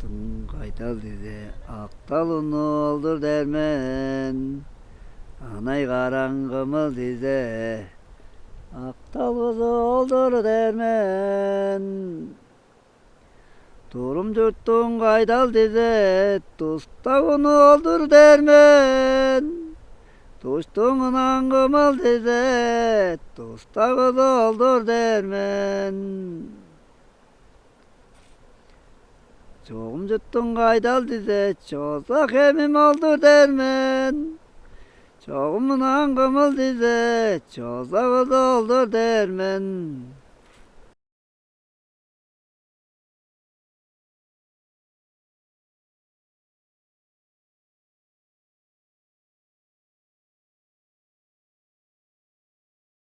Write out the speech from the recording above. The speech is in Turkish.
tutun kaydal dize, aktal unu oldur dermen. Anay karangımıl dize, aktal kuzu oldur dermen. Turum tutun kaydal dize, tusta unu oldur dermen. Tuştuğun angımıl dize, tusta kuzu oldur dermen. Çoğum tuttun kaydal dize, çoğsak emim oldur dermen. Çoğumun angımıl dize, çoğsak kuzu oldur dermen.